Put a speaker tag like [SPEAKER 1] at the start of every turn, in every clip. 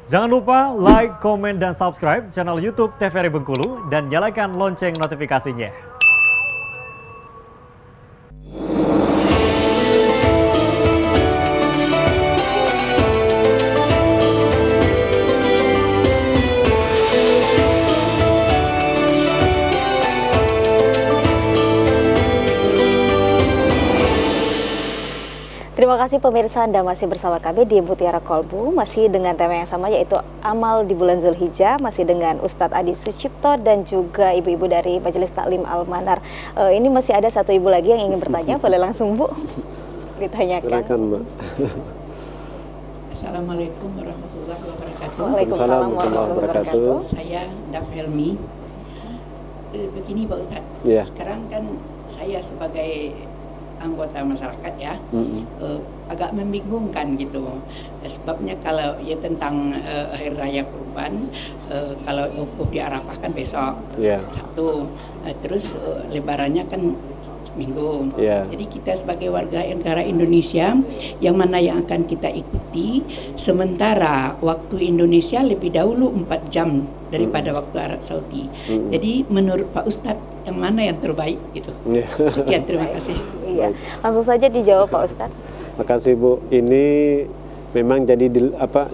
[SPEAKER 1] Jangan lupa like, komen, dan subscribe channel YouTube TVRI Bengkulu dan nyalakan lonceng notifikasinya.
[SPEAKER 2] Terima kasih pemirsa, Anda masih bersama kami di Mutiara Kolbu, masih dengan tema yang sama yaitu amal di bulan Zulhijjah, masih dengan Ustadz Adi Sucipto dan juga ibu-ibu dari Majelis Taklim Al-Manar. Ini masih ada satu ibu lagi yang ingin bertanya, boleh langsung Bu ditanyakan.
[SPEAKER 3] Silakan Mbak.
[SPEAKER 4] Assalamualaikum warahmatullahi wabarakatuh.
[SPEAKER 2] Waalaikumsalam warahmatullahi wabarakatuh.
[SPEAKER 4] Saya Daf Helmi. Begini Pak Ustadz,
[SPEAKER 3] Ya.
[SPEAKER 4] sekarang kan saya sebagai anggota masyarakat ya, agak membingungkan gitu. Sebabnya kalau ya tentang hari raya kurban, kalau wukuf di Arafah kan besok, Sabtu, terus lebarannya kan minggu. Jadi kita sebagai warga negara Indonesia, yang mana yang akan kita ikuti, sementara waktu Indonesia lebih dahulu 4 jam daripada waktu Arab Saudi. Jadi menurut Pak Ustadz, yang mana yang terbaik gitu? Sekian, terima kasih.
[SPEAKER 2] Iya, langsung saja dijawab Pak Ustadz.
[SPEAKER 3] Makasih Bu. Ini memang jadi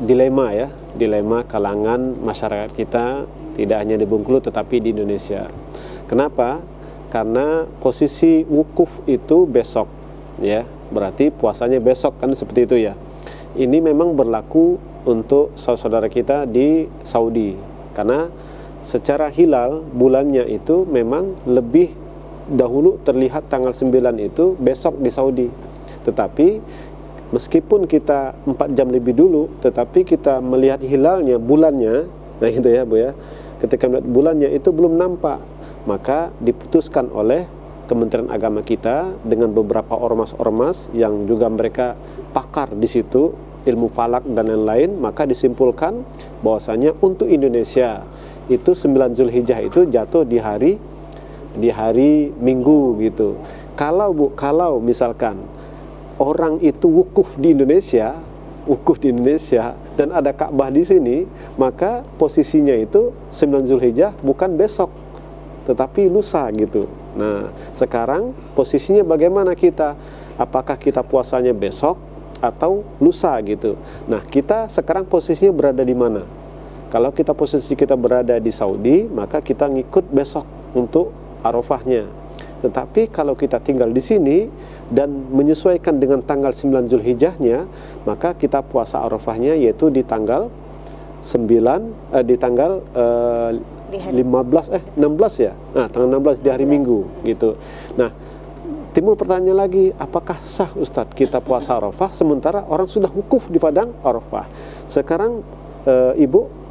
[SPEAKER 3] dilema ya, dilema kalangan masyarakat kita, tidak hanya di Bengkulu tetapi di Indonesia. Kenapa? Karena posisi wukuf itu besok, ya, berarti puasanya besok kan seperti itu ya. Ini memang berlaku untuk saudara kita di Saudi, karena secara hilal bulannya itu memang lebih dahulu terlihat tanggal 9 itu besok di Saudi. Tetapi meskipun kita 4 jam lebih dulu, tetapi kita melihat hilalnya, bulannya, nah itu ya Bu ya, ketika melihat bulannya itu belum nampak, maka diputuskan oleh Kementerian Agama kita dengan beberapa ormas-ormas yang juga mereka pakar di situ, ilmu falak dan lain-lain, maka disimpulkan bahwasanya untuk Indonesia itu 9 Zulhijjah itu jatuh di hari Minggu gitu. Kalau misalkan orang itu wukuf di Indonesia dan ada Ka'bah di sini, maka posisinya itu 9 Zulhijjah bukan besok, tetapi lusa gitu. Nah, sekarang posisinya bagaimana kita? Apakah kita puasanya besok atau lusa gitu? Nah, kita sekarang posisinya berada di mana? Kalau posisi kita berada di Saudi, maka kita ngikut besok untuk Arafahnya. Tetapi kalau kita tinggal di sini dan menyesuaikan dengan tanggal 9 Zulhijjahnya, maka kita puasa Arafahnya yaitu di tanggal 9 di tanggal 16 ya. Nah, tanggal 16 di hari Minggu gitu. Nah, timbul pertanyaan lagi, apakah sah Ustadz kita puasa Arafah sementara orang sudah wukuf di padang Arafah? Sekarang Ibu,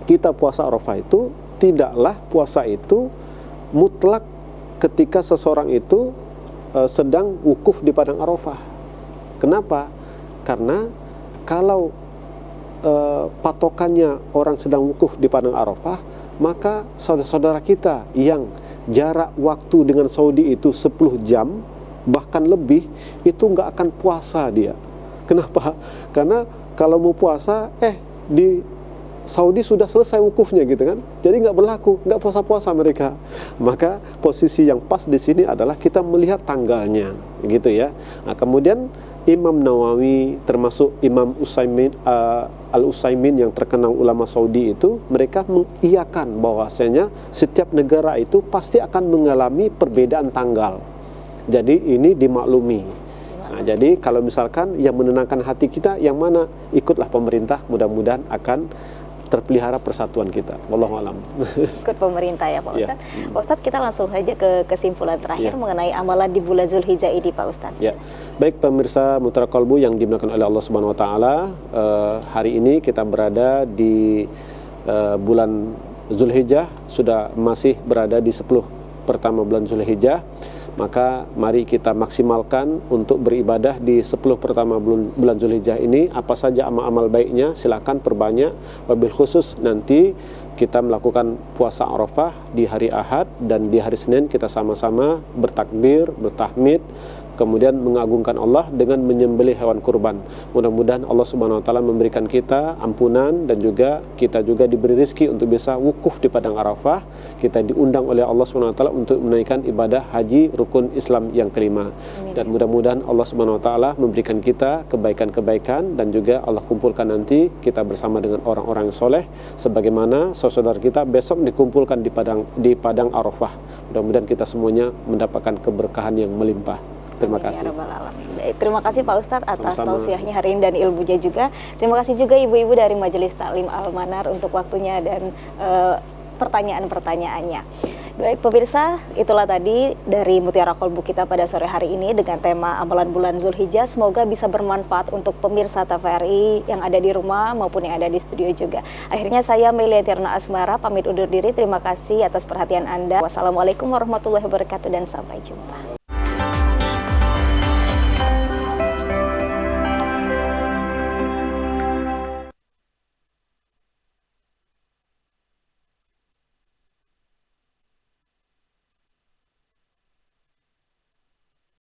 [SPEAKER 3] kita puasa Arafah itu tidaklah puasa itu mutlak ketika seseorang itu sedang wukuf di padang Arafah. Kenapa? Karena kalau patokannya orang sedang wukuf di padang Arafah, maka saudara-saudara kita yang jarak waktu dengan Saudi itu 10 jam bahkan lebih, itu nggak akan puasa dia. Kenapa? Karena kalau mau puasa di Saudi sudah selesai wukufnya gitu kan, jadi nggak berlaku, nggak puasa-puasa mereka. Maka posisi yang pas di sini adalah kita melihat tanggalnya gitu ya. Nah, kemudian Imam Nawawi termasuk Imam Al-Utsaimin yang terkenal ulama Saudi itu, mereka mengiyakan bahwasanya setiap negara itu pasti akan mengalami perbedaan tanggal. Jadi ini dimaklumi. Nah, jadi kalau misalkan yang menenangkan hati kita yang mana, ikutlah pemerintah, mudah-mudahan akan terpelihara persatuan kita. Wallahu a'lam.
[SPEAKER 2] Ikut pemerintah ya Pak Ustadz. Pak Ustadz, kita langsung saja ke kesimpulan terakhir mengenai amalan di bulan Zulhijjah ini Pak Ustadz.
[SPEAKER 3] Baik pemirsa Mutiara Kolbu yang dimuliakan oleh Allah Subhanahu Wa Taala, hari ini kita berada di bulan Zulhijjah, sudah masih berada di 10 pertama bulan Zulhijjah. Maka mari kita maksimalkan untuk beribadah di 10 pertama bulan Zulhijjah ini. Apa saja amal-amal baiknya silakan perbanyak. Wabil khusus nanti kita melakukan puasa Arafah di hari Ahad, dan di hari Senin kita sama-sama bertakbir, bertahmid, kemudian mengagungkan Allah dengan menyembelih hewan kurban. Mudah-mudahan Allah Subhanahu wa taala memberikan kita ampunan dan juga kita juga diberi rezeki untuk bisa wukuf di padang Arafah. Kita diundang oleh Allah Subhanahu wa taala untuk menaikkan ibadah haji rukun Islam yang kelima. Dan mudah-mudahan Allah Subhanahu wa taala memberikan kita kebaikan-kebaikan dan juga Allah kumpulkan nanti kita bersama dengan orang-orang yang soleh sebagaimana saudara kita besok dikumpulkan di padang Arafah. Mudah-mudahan kita semuanya mendapatkan keberkahan yang melimpah. Terima kasih.
[SPEAKER 2] Ya Rabbal Alamin. Baik, terima kasih Pak Ustadz atas
[SPEAKER 3] Sama-sama.
[SPEAKER 2] tausiahnya hari ini dan ilmunya juga. Terima kasih juga ibu-ibu dari Majelis Taklim Al-Manar untuk waktunya dan pertanyaan-pertanyaannya. Baik pemirsa, itulah tadi dari Mutiara Kolbu kita pada sore hari ini dengan tema amalan bulan Zulhijjah. Semoga bisa bermanfaat untuk pemirsa TVRI yang ada di rumah maupun yang ada di studio juga. Akhirnya saya Melia Tirna Asmara pamit undur diri. Terima kasih atas perhatian Anda. Wassalamualaikum warahmatullahi wabarakatuh dan sampai jumpa.